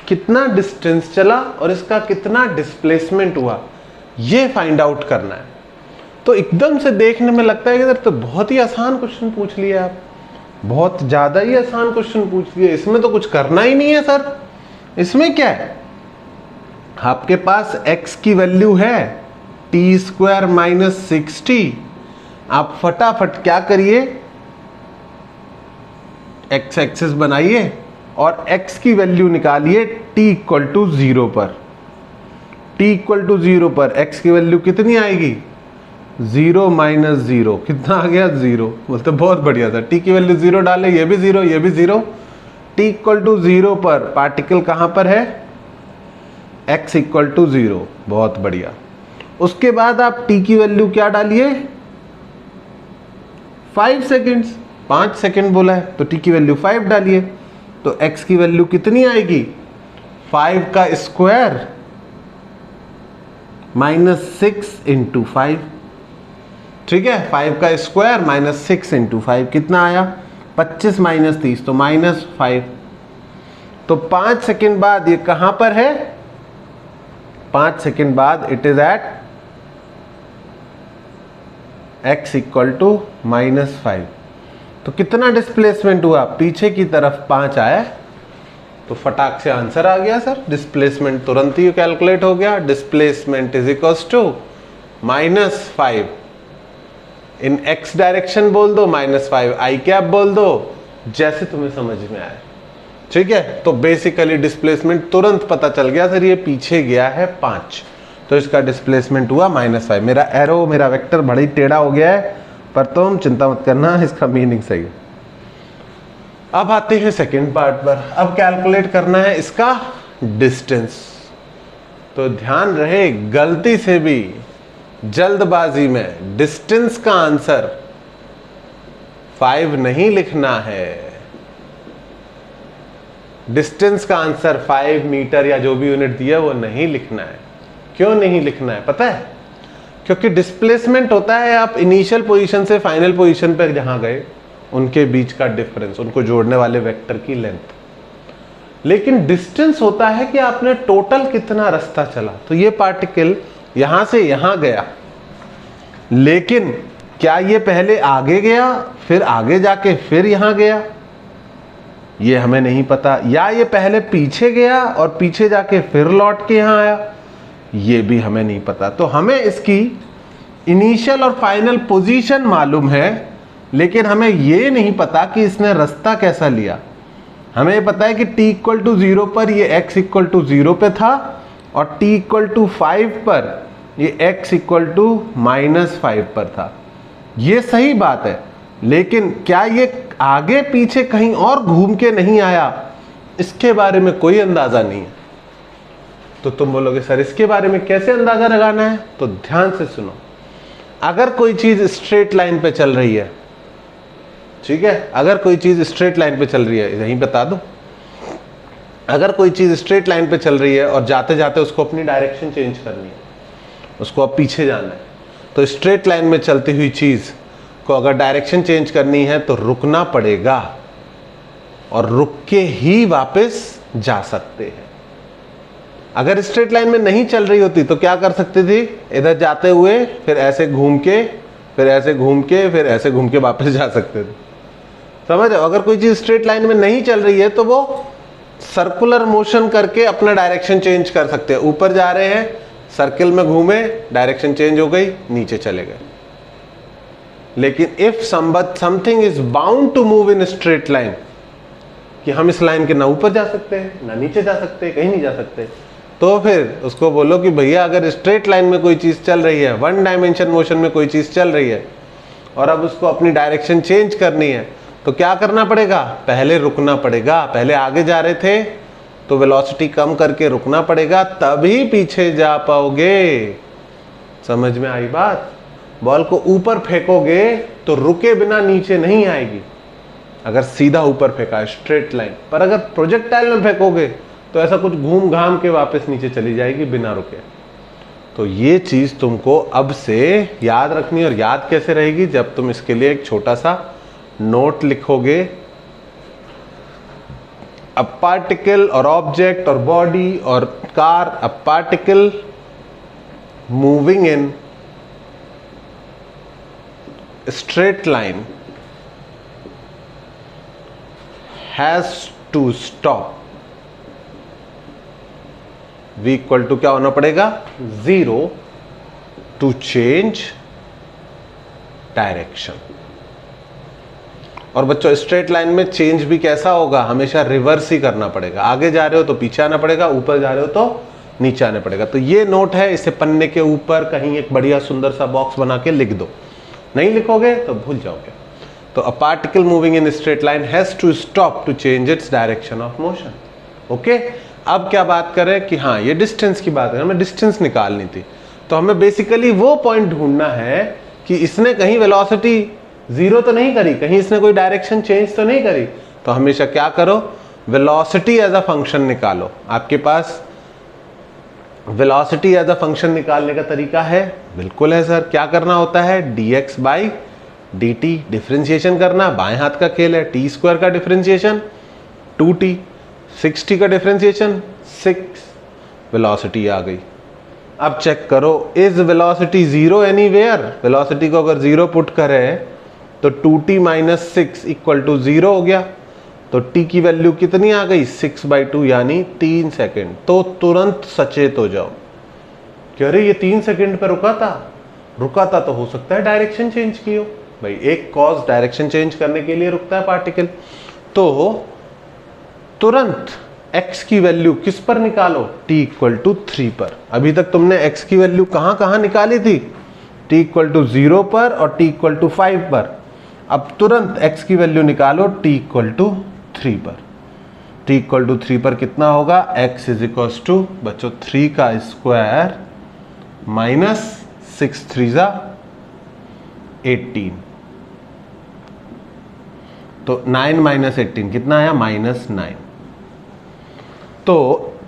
कितना डिस्टेंस चला और इसका कितना डिस्प्लेसमेंट हुआ, ये फाइंड आउट करना है। तो एकदम से देखने में लगता है कि सर तो बहुत ही आसान क्वेश्चन पूछ लिया आप, बहुत ज्यादा ही आसान क्वेश्चन पूछ लिया, इसमें तो कुछ करना ही नहीं है सर। इसमें क्या है? आपके पास x की वैल्यू है t² - 6t। आप फटाफट क्या करिए, x एक्सिस बनाइए और x की वैल्यू निकालिए t = 0 पर। t = 0 पर x की वैल्यू कितनी आएगी? 0 - 0 कितना आ गया? 0। मतलब बहुत बढ़िया था। t की वैल्यू 0 डाले, ये भी 0, ये भी 0। t = 0 पर पार्टिकल कहां पर है? x = 0। बहुत बढ़िया। उसके बाद आप t की वैल्यू क्या डालिए? 5 सेकेंड्स, 5 सेकेंड बोला है तो t की वैल्यू 5 डालिए। तो x की वैल्यू कितनी आएगी? 5 का स्क्वायर -6 × 5। ठीक है, 5 का स्क्वायर -6 × 5 कितना आया? 25 - 30 तो -5। तो 5 सेकेंड बाद ये कहां पर है? 5 सेकेंड बाद इट इज एट x = -5। तो कितना डिस्प्लेसमेंट हुआ, पीछे की तरफ 5 आया, तो फटाक से आंसर आ गया सर, डिस्प्लेसमेंट तुरंत ही कैलकुलेट हो गया। Displacement is equals to -5 in x direction बोल दो, -5 आई कैप बोल दो, जैसे तुम्हें समझ में आए। ठीक है, तो बेसिकली डिस्प्लेसमेंट तुरंत पता चल गया सर, ये पीछे गया है 5, तो इसका डिस्प्लेसमेंट हुआ -5। मेरा एरो, मेरा वेक्टर बड़ा ही टेढ़ा हो गया है, पर तुम चिंता मत करना, इसका मीनिंग सही है। अब आते हैं सेकंड पार्ट पर। अब कैलकुलेट करना है इसका डिस्टेंस। तो ध्यान रहे, गलती से भी जल्दबाजी में डिस्टेंस का आंसर 5 नहीं लिखना है। डिस्टेंस का आंसर 5 मीटर या जो भी यूनिट दिया वो नहीं लिखना है। क्यों नहीं लिखना है पता है? क्योंकि डिस्प्लेसमेंट होता है आप इनिशियल पोजीशन से फाइनल पोजीशन पर जहां गए उनके बीच का डिफरेंस, उनको जोड़ने वाले वेक्टर की लेंथ। लेकिन डिस्टेंस होता है कि आपने टोटल कितना रास्ता चला। तो ये पार्टिकल यहां से यहां गया, लेकिन क्या ये पहले आगे गया फिर आगे जाके फिर यहां गया, ये हमें नहीं पता। या ये पहले पीछे गया और पीछे जाके फिर लौट के यहां आया, ये भी हमें नहीं पता। तो हमें इसकी इनिशियल और फाइनल पोजीशन मालूम है, लेकिन हमें ये नहीं पता कि इसने रास्ता कैसा लिया। हमें पता है कि t इक्वल टू 0 पर ये x इक्वल टू 0 पे था, और t इक्वल टू 5 पर ये x इक्वल टू -5 पर था। ये सही बात है, लेकिन क्या ये आगे पीछे कहीं और घूम के नहीं आया, इसके बारे में कोई अंदाजा नहीं है। तो तुम बोलोगे सर इसके बारे में कैसे अंदाजा लगाना है? तो ध्यान से सुनो। अगर कोई चीज स्ट्रेट लाइन पे चल रही है, ठीक है, अगर कोई चीज स्ट्रेट लाइन पे चल रही है, यहीं बता दूं, अगर कोई चीज स्ट्रेट लाइन पे चल रही है और जाते जाते उसको अपनी डायरेक्शन चेंज करनी है, उसको अब पीछे जाना है, तो स्ट्रेट लाइन में चलती हुई चीज को अगर डायरेक्शन चेंज करनी है तो रुकना पड़ेगा, और रुक के ही वापस जा सकते हैं। अगर स्ट्रेट लाइन में नहीं चल रही होती तो क्या कर सकती थी? इधर जाते हुए फिर ऐसे घूम के, फिर ऐसे घूम के, फिर ऐसे घूम के वापस जा सकते थे। समझ रहे हो? अगर कोई चीज स्ट्रेट लाइन में नहीं चल रही है तो वो सर्कुलर मोशन करके अपना डायरेक्शन चेंज कर सकते हैं। ऊपर जा रहे हैं, सर्किल में घूमे, डायरेक्शन चेंज हो गई, नीचे चले गए। लेकिन if something is bound to move in straight line, कि हम इस लाइन के ना ऊपर जा सकते हैं ना नीचे जा सकते, कहीं नहीं जा सकते, तो फिर उसको बोलो कि भैया अगर स्ट्रेट लाइन में कोई चीज चल रही है, वन डायमेंशन मोशन में कोई चीज चल रही है, और अब उसको अपनी डायरेक्शन चेंज करनी है, तो क्या करना पड़ेगा? पहले रुकना पड़ेगा। पहले आगे जा रहे थे तो वेलोसिटी कम करके रुकना पड़ेगा, तभी पीछे जा पाओगे। समझ में आई बात? बॉल को ऊपर फेंकोगे तो रुके बिना नीचे नहीं आएगी, अगर सीधा ऊपर फेंका है स्ट्रेट लाइन पर। अगर प्रोजेक्टाइल में फेंकोगे तो ऐसा कुछ घूम घाम के वापस नीचे चली जाएगी बिना रुके। तो ये चीज तुमको अब से याद रखनी, और याद कैसे रहेगी? जब तुम इसके लिए एक छोटा सा नोट लिखोगे। अ पार्टिकल और ऑब्जेक्ट और बॉडी और car, a particle moving in straight line has to stop, v equal to क्या होना पड़ेगा? 0 to change डायरेक्शन। और बच्चों स्ट्रेट लाइन में चेंज भी कैसा होगा? हमेशा रिवर्स ही करना पड़ेगा। आगे जा रहे हो तो पीछे आना पड़ेगा, ऊपर जा रहे हो तो नीचे आना पड़ेगा। तो ये नोट है, इसे पन्ने के ऊपर कहीं एक बढ़िया सुंदर सा बॉक्स बना के लिख दो। नहीं लिखोगे तो भूल जाओगे। तो a particle moving in straight line has to stop to change its direction of motion. Okay, अब क्या बात करें कि हाँ ये डिस्टेंस की बात है, हमें डिस्टेंस निकालनी थी। तो हमें बेसिकली वो पॉइंट ढूंढना है कि इसने कहीं वेलोसिटी 0 तो नहीं करी, कहीं इसने कोई डायरेक्शन चेंज तो नहीं करी। तो हमेशा क्या करो? वेलोसिटी एज अ फंक्शन निकालो। आपके पास वेलोसिटी एज अ फंक्शन निकालने का तरीका है? बिल्कुल है सर। क्या करना होता है? dx बाई dt डिफ्रेंशिएशन करना, बाएं हाथ का खेल है। t स्क्वायर का डिफ्रेंशिएशन 2t, 6t का डिफ्रेंशिएशन 6, वेलोसिटी आ गई। अब चेक करो, इज वेलोसिटी 0 एनीवेयर? वेलोसिटी को अगर 0 पुट करें तो 2t माइनस 6 इक्वल टू 0 हो गया। तो t की वैल्यू कितनी आ गई 6/2 यानी 3 सेकेंड। तो तुरंत सचेत हो जाओ कि अरे ये 3 सेकेंड पे रुका था तो हो सकता है डायरेक्शन चेंज की हो। भाई एक कॉज डायरेक्शन चेंज करने के लिए रुकता है पार्टिकल। तो तुरंत x की वैल्यू किस पर निकालो t इक्वल टू 3 पर। अभी तक तुमने x की वैल्यू कहां निकाली थी t इक्वल टू 0 पर और t इक्वल टू 5 पर। अब तुरंत x की वैल्यू निकालो t इक्वल टू 3 पर। t इक्वल टू 3 पर कितना होगा x इज इक्वल टू बच्चों 3 का स्क्वायर माइनस 6 3 18। तो 9 माइनस 18 कितना आया -9। तो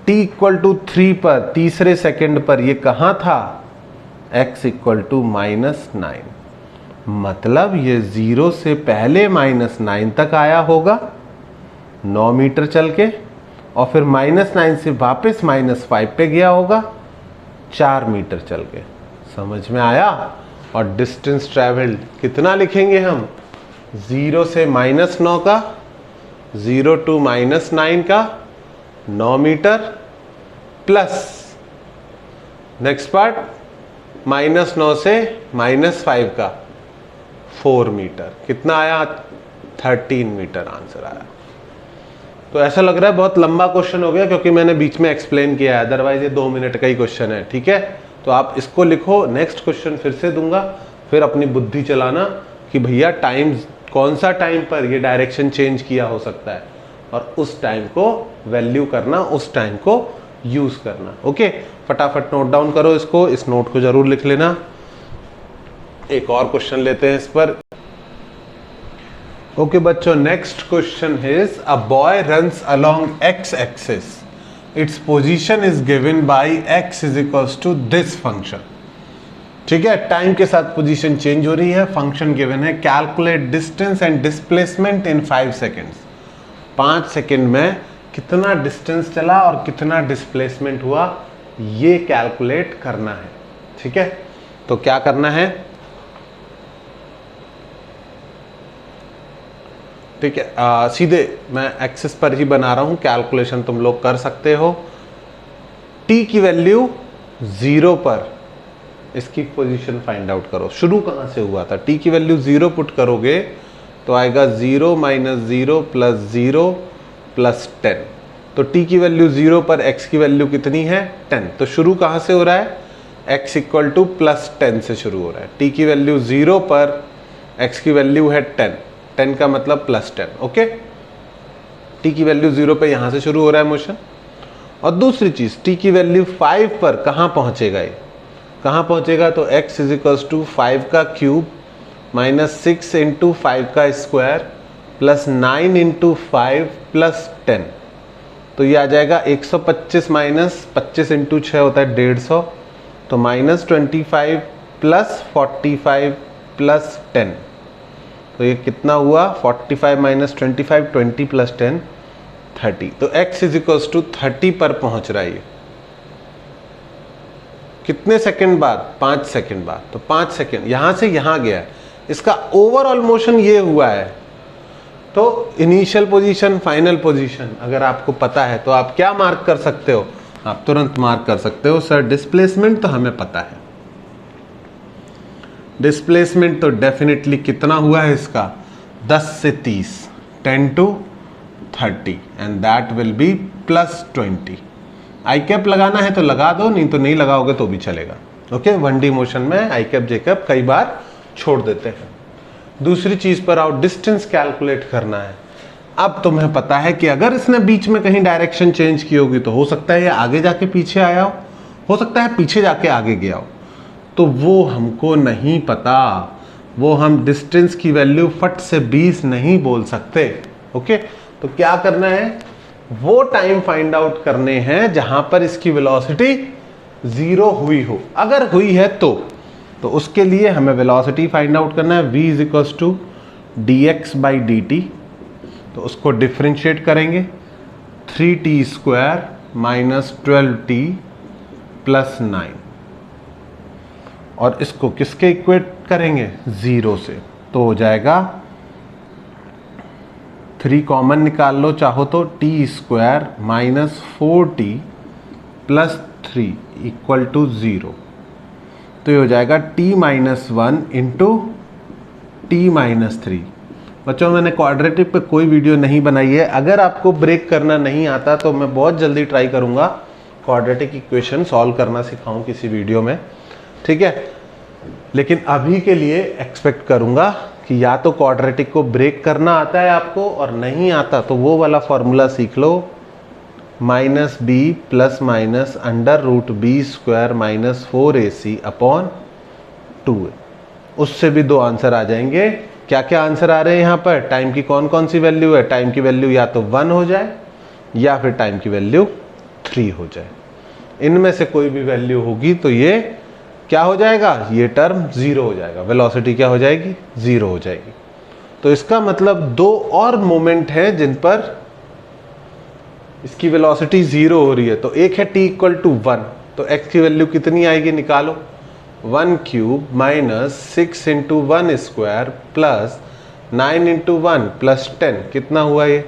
t इक्वल टू 3 पर तीसरे सेकंड पर ये कहां था x इक्वल टू -9। मतलब ये 0 से पहले -9 तक आया होगा 9 मीटर चल के, और फिर -9 से वापस -5 पे गया होगा 4 मीटर चल के। समझ में आया। और डिस्टेंस ट्रेवल्ड कितना लिखेंगे हम 0 से -9 का, 0 टू -9 का 9 मीटर, प्लस नेक्स्ट पार्ट -9 से -5 का 4 मीटर। कितना आया 13 मीटर आंसर आया। तो ऐसा लग रहा है बहुत लंबा क्वेश्चन हो गया क्योंकि मैंने बीच में एक्सप्लेन किया है, अदरवाइज ये 2 मिनट का ही क्वेश्चन है। ठीक है, तो आप इसको लिखो, नेक्स्ट क्वेश्चन फिर से दूंगा, फिर अपनी बुद्धि चलाना कि भैया टाइम कौन सा टाइम पर ये डायरेक्शन चेंज किया हो सकता है, और उस टाइम को वैल्यू करना, उस टाइम को यूज करना। ओके, फटाफट नोट डाउन करो इसको, इस नोट को जरूर लिख लेना। एक और क्वेश्चन लेते हैं इस पर। ओके बच्चों, next question is a boy runs along x axis, its position is given by x is equals to this function. ठीक है, टाइम के साथ पोजीशन चेंज हो रही है, फंक्शन गिवन है, calculate distance and displacement in 5 seconds. 5 second में कितना डिस्टेंस चला और कितना डिस्प्लेसमेंट हुआ ये कैलकुलेट करना है। ठीक है, तो क्या करना है, ठीक है, सीधे मैं एक्सिस पर ही बना रहा हूं, कैलकुलेशन तुम लोग कर सकते हो। t की वैल्यू 0 पर इसकी पोजीशन फाइंड आउट करो। शुरू कहां से हुआ था, t की वैल्यू 0 पुट करोगे तो आएगा 0 - 0 + 0 + 10। तो t की वैल्यू 0 पर x की वैल्यू कितनी है 10। तो शुरू कहां से हो रहा है, x इक्वल टू +10 से शुरू हो रहा है। t की वैल्यू 0 पर x की वैल्यू है 10, 10 का मतलब +10। ओके, t की वैल्यू 0 पे यहां से शुरू हो रहा है मोशन। और दूसरी चीज, t की वैल्यू 5 पर कहां पहुंचेगा, ये कहां पहुंचेगा, तो x इज इक्वल टू 5 का क्यूब -6 × 5 का स्क्वायर +9 × 5 + 10। तो ये आ जाएगा 125 - 25 × 6 होता है 150, तो -25 + 45 + 10। तो ये कितना हुआ 45 - 25 20 + 10 30। तो x इज इक्वल टू 30 पर पहुंच रहा है। कितने सेकंड बाद, 5 सेकंड बाद। तो 5 सेकंड यहां से यहां गया, इसका ओवरऑल मोशन ये हुआ है। तो इनिशियल पोजीशन, फाइनल पोजीशन अगर आपको पता है तो आप क्या मार्क कर सकते हो, आप तुरंत मार्क कर सकते हो सर डिस्प्लेसमेंट तो हमें पता है। डिस्प्लेसमेंट तो डेफिनेटली कितना हुआ है इसका 10 से 30, 10 to 30 and that will be +20। I cap लगाना है तो लगा दो, नहीं तो नहीं लगाओगे तो भी चलेगा। ओके, 1D मोशन में आई कैप जे कैप कई बार छोड़ देते हैं। दूसरी चीज पर आओ, डिस्टेंस कैलकुलेट करना है। अब तुम्हें पता है कि अगर इसने बीच में कहीं डायरेक्शन चेंज की होगी तो हो सकता है ये आगे जाके पीछे आया हो सकता है पीछे जाके आगे गया हो, तो वो हमको नहीं पता। वो हम डिस्टेंस की वैल्यू फट से 20 नहीं बोल सकते। ओके, तो क्या करना है, वो टाइम फाइंड आउट करने हैं जहां पर इसकी वेलोसिटी 0 हुई हो। अगर हुई है तो उसके लिए हमें वेलोसिटी फाइंड आउट करना है। v = dx/dt, तो उसको डिफरेंशिएट करेंगे 3t² - 12t + 9, और इसको किसके इक्वेट करेंगे 0 से। तो हो जाएगा 3 कॉमन निकाल लो चाहो तो, T square minus 4t plus 3 equal to 0। तो ये हो जाएगा t minus 1 into T minus 3। बच्चों मैंने क्वाड्रेटिक पे कोई वीडियो नहीं बनाई है, अगर आपको ब्रेक करना नहीं आता तो मैं बहुत जल्दी ट्राई करूँगा क्वाड्रेटिक इक्वेशन सॉल्व करना सिखाऊं किसी वीडियो में, ठीक है। लेकिन अभी के लिए एक्सपेक्ट करूँगा कि या तो क्वाड्रेटिक को ब्रेक करना आता है आपको, और नहीं आता तो वो वाला फॉर्मूला सीख लो, minus B plus minus under root B square minus 4ac upon 2। उससे भी 2 आंसर आ जाएंगे। क्या क्या आंसर आ रहे हैं यहाँ पर? टाइम की कौन कौन सी वैल्यू है? टाइम की वैल्यू या तो 1 हो जाए या फिर टाइम की वैल्यू 3 हो जाए। इनमें से कोई भी वैल्यू होगी तो ये क्या हो जाएगा? ये टर्म 0 हो जाएगा, वेलोसिटी क्या हो जाएगी? 0 हो जाएगी। तो इसका मतलब 2 और मोमेंट हैं जिन पर इसकी वेलोसिटी 0 हो रही है। तो एक है t इक्वल टू 1, तो x की वैल्यू कितनी आएगी निकालो, 1 cube minus 6 into 1 square plus 9 into 1 plus 10, कितना हुआ ये?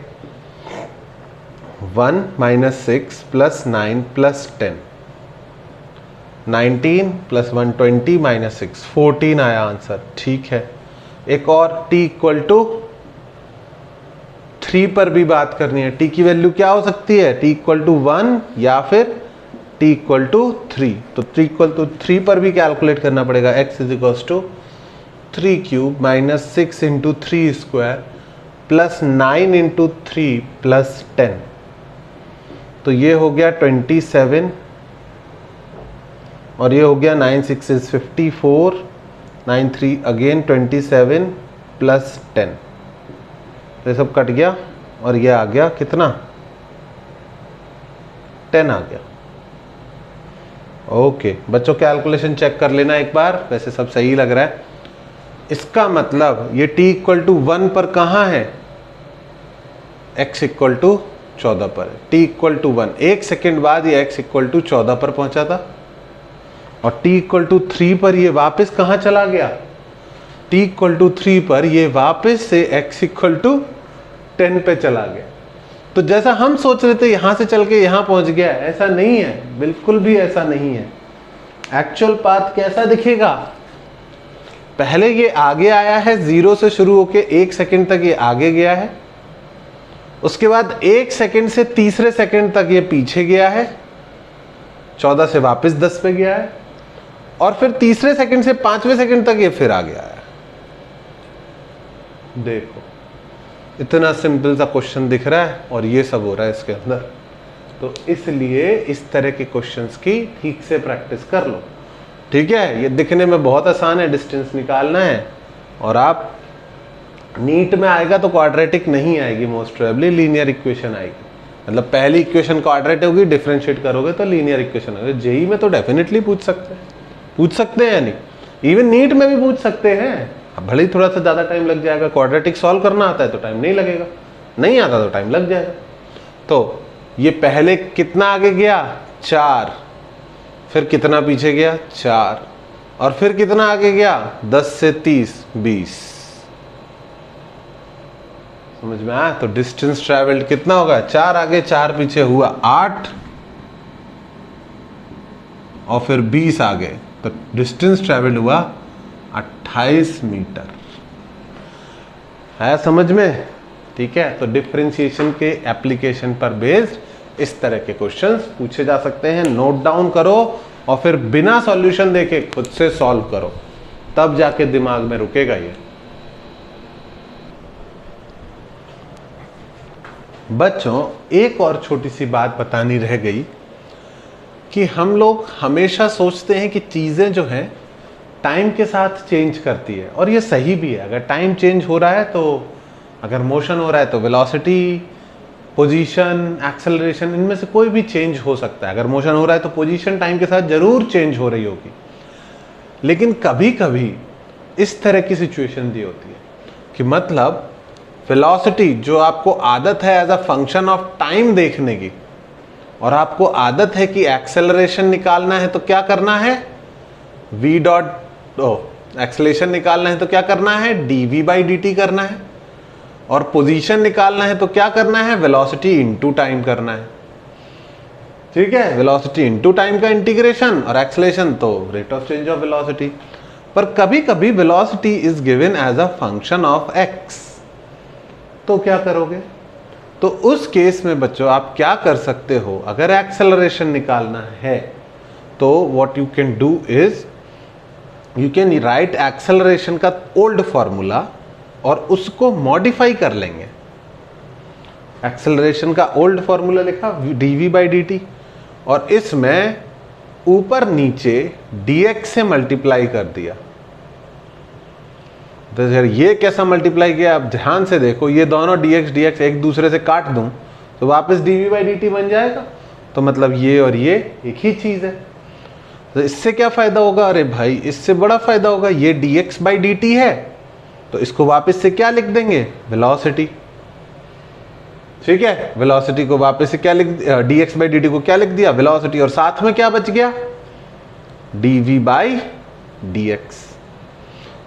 1 minus 6 plus 9 plus 10, 19 plus 120 minus 6, 14 आया आंसर, ठीक है। एक और t इक्वल टू 3 पर भी बात करनी है। t की वैल्यू क्या हो सकती है? t इक्वल टू 1 या फिर t इक्वल टू 3। तो t इक्वल टू 3 पर भी कैलकुलेट करना पड़ेगा। x is equal to 3 cube minus 6 into 3 square plus 9 into 3 plus 10। तो ये हो गया 27 और ये हो गया 9 6 इज 54, 9 3 अगेन 27 प्लस 10। तो ये सब कट गया और ये आ गया कितना? 10 आ गया। ओके बच्चों, कैलकुलेशन चेक कर लेना एक बार, वैसे सब सही लग रहा है। इसका मतलब ये t इक्वल टू 1 पर कहाँ है? x इक्वल टू 14 पर है। t इक्वल टू 1, 1 सेकेंड बाद ये x इक्वल टू 14 पर पहुंचा था, और t इक्वल टू 3 पर ये वापस कहाँ चला गया? t इक्वल टू 3 पर ये वापस से x इक्वल टू 10 पे चला गया। तो जैसा हम सोच रहे थे यहां से चल के यहां पहुंच गया, ऐसा नहीं है, बिल्कुल भी ऐसा नहीं है। एक्चुअल पाथ कैसा दिखेगा? पहले ये आगे आया है, 0 से शुरू होके 1 सेकंड तक ये आगे गया है, उसके बाद 1 सेकंड से तीसरे सेकंड तक ये पीछे गया है, 14 से वापस 10 पे गया है, और फिर तीसरे सेकंड से 5वें सेकंड तक ये फिर आ गया है। देखो इतना सिंपल सा क्वेश्चन दिख रहा है और ये सब हो रहा है इसके अंदर। तो इसलिए इस तरह के क्वेश्चंस की ठीक से प्रैक्टिस कर लो, ठीक है। ये दिखने में बहुत आसान है, डिस्टेंस निकालना है, और आप नीट में आएगा तो क्वाड्रेटिक नहीं आएगी, मोस्ट प्रोबेबली लीनियर इक्वेशन आएगी। मतलब पहली इक्वेशन क्वाड्रेटिक होगी, डिफरेंशिएट करोगे तो लीनियर इक्वेशन होगी। जेई में तो डेफिनेटली पूछ सकते हैं यानी इवन नीट में भी पूछ सकते हैं। भले ही थोड़ा सा ज़्यादा टाइम लग जाएगा, क्वाड्रेटिक सॉल्व करना आता है तो टाइम नहीं लगेगा, नहीं आता तो टाइम लग जाएगा। तो ये पहले कितना आगे गया? 4, फिर कितना पीछे गया? 4, और फिर कितना आगे गया? 10 से 30 20। समझ में आया? तो डिस्टेंस ट्रेवल्ड कितना होगा? 4 आगे 4 पीछे हुआ 8, और फिर 20 आगे, तो डिस्टेंस ट्रेवल्ड हुआ 28 मीटर। है समझ में? ठीक है। तो डिफरेंशिएशन के एप्लीकेशन पर बेस्ड इस तरह के क्वेश्चंस पूछे जा सकते हैं। नोट डाउन करो और फिर बिना सॉल्यूशन देखे खुद से सॉल्व करो, तब जाके दिमाग में रुकेगा ये। बच्चों एक और छोटी सी बात बतानी रह गई कि हम लोग हमेशा सोचते हैं कि चीजें जो हैं टाइम के साथ चेंज करती है, और ये सही भी है। अगर टाइम चेंज हो रहा है तो, अगर मोशन हो रहा है तो वेलोसिटी, पोजीशन, एक्सेलरेशन, इनमें से कोई भी चेंज हो सकता है। अगर मोशन हो रहा है तो पोजीशन टाइम के साथ जरूर चेंज हो रही होगी। लेकिन कभी कभी इस तरह की सिचुएशन दी होती है कि मतलब वेलोसिटी जो आपको आदत है as a function of time देखने की, और आपको आदत है कि एक्सेलरेशन निकालना है, तो क्या करना है? v डॉट एक्सेलरेशन निकालना है तो क्या करना है, dv बाई dt करना है, और पोजीशन निकालना है तो क्या करना है, वेलोसिटी इनटू टाइम करना है। ठीक है, वेलोसिटी इनटू टाइम का इंटीग्रेशन, और एक्सेलरेशन तो rate of change of velocity. पर कभी कभी velocity is given as a function of x, तो क्या करोगे, तो उस केस में बच्चों आप क्या कर सकते हो, अगर एक्सेलरेशन निकालना है तो what you can do is you can write acceleration का ओल्ड फॉर्मूला और उसको मॉडिफाई कर लेंगे। एक्सेलरेशन का ओल्ड फॉर्मूला लिखा dv बाई dt, और इसमें ऊपर नीचे dx से मल्टीप्लाई कर दिया। तो ये कैसा मल्टीप्लाई किया, आप ध्यान से देखो, ये दोनों dx एक दूसरे से काट दूं तो वापस dv बाई dt बन जाएगा। तो मतलब ये और ये एक ही चीज है। तो इससे क्या फायदा होगा, अरे भाई इससे बड़ा फायदा होगा, ये dx बाई dt है तो इसको वापस से क्या लिख देंगे, वेलोसिटी। ठीक है, वेलोसिटी को वापस से क्या लिख, dx बाई dt को क्या लिख दिया, वेलोसिटी, और साथ में क्या बच गया, dv बाई dx।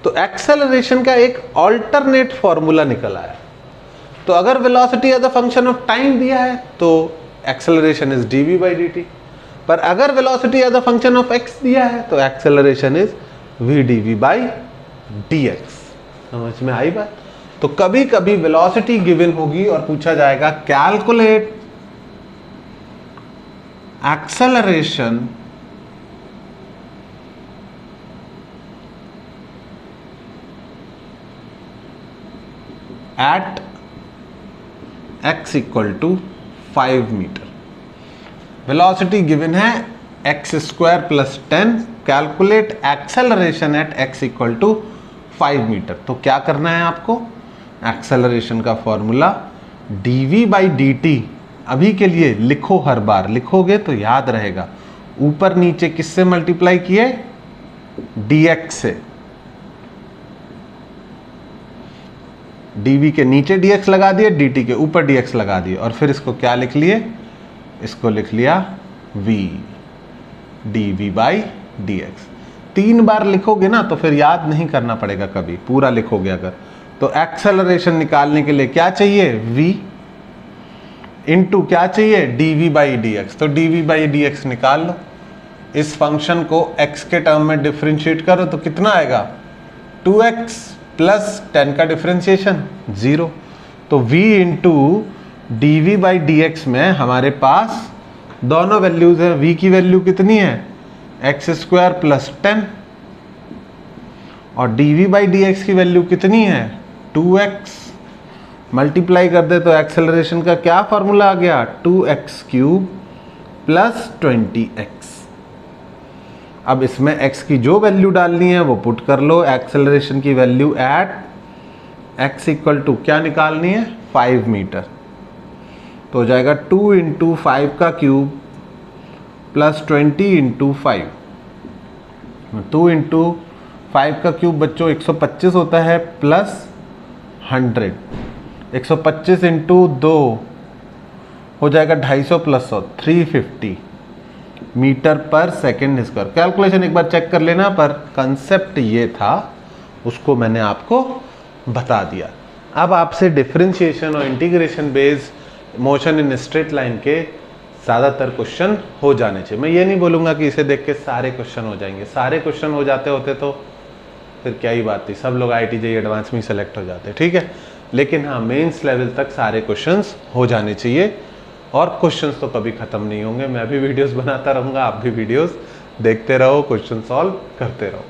तो एक्सेलरेशन का एक ऑल्टरनेट फॉर्मूला निकल आया। तो अगर velocity as a function of time दिया है तो acceleration is dv by dt, पर अगर velocity as a function of x दिया है तो acceleration is v dv by dx। समझ में आई बात। तो कभी कभी वेलोसिटी गिवन होगी और पूछा जाएगा calculate acceleration at x equal to 5 metre. Velocity given है x square plus 10, calculate acceleration at x equal to 5 metre. तो क्या करना है आपको, एक्सेलरेशन का फॉर्मूला dv बाई dt अभी के लिए लिखो, हर बार लिखोगे तो याद रहेगा, ऊपर नीचे किससे मल्टीप्लाई किए, dx से, dv के नीचे dx लगा दिए, dt के ऊपर dx लगा दिए, और फिर इसको क्या लिख लिए, इसको लिख लिया v dv बाई dx। 3 बार लिखोगे ना तो फिर याद नहीं करना पड़ेगा, कभी पूरा लिखोगे अगर। तो एक्सेलरेशन निकालने के लिए क्या चाहिए, v इंटू क्या चाहिए, dv बाई dx। तो dv बाई dx निकाल लो, इस फंक्शन को x के टर्म में डिफरेंशिएट करो तो कितना आएगा, 2x प्लस 10 का डिफरेंशिएशन 0। तो v into dv by dx में हमारे पास दोनों वैल्यूज है, v की वैल्यू कितनी है, x स्क्वायर प्लस 10, और dv बाई dx की वैल्यू कितनी है, 2x। मल्टीप्लाई कर दे तो एक्सेलरेशन का क्या फॉर्मूला आ गया, 2x क्यूब प्लस 20x। अब इसमें x की जो वैल्यू डालनी है वो पुट कर लो, एक्सेलरेशन की value at x equal to क्या निकालनी है, 5 मीटर। तो हो जाएगा 2 इंटू 5 का क्यूब प्लस 20 इंटू 5। 2 इंटू 5 का क्यूब बच्चों 125 होता है, प्लस 100, 125 इंटू 2 हो जाएगा 250 plus 100, 350 metre per second square. Calculation एक बार चेक कर लेना, पर कंसेप्ट ये था, उसको मैंने आपको बता दिया। अब आपसे डिफरेंशिएशन और integration based motion in straight line के ज़्यादातर क्वेश्चन हो जाने चाहिए। मैं ये नहीं बोलूँगा कि इसे देख के सारे क्वेश्चन हो जाएंगे, सारे क्वेश्चन हो जाते होते तो फिर क्या ही बात थी, सब लोग IIT JEE एडवांस में सेलेक्ट हो जाते, ठीक है। लेकिन हाँ, मेंस लेवल तक सारे क्वेश्चंस हो जाने चाहिए, और क्वेश्चंस तो कभी ख़त्म नहीं होंगे। मैं भी वीडियोस बनाता रहूँगा, आप भी वीडियोस देखते रहो, क्वेश्चन सॉल्व करते रहो।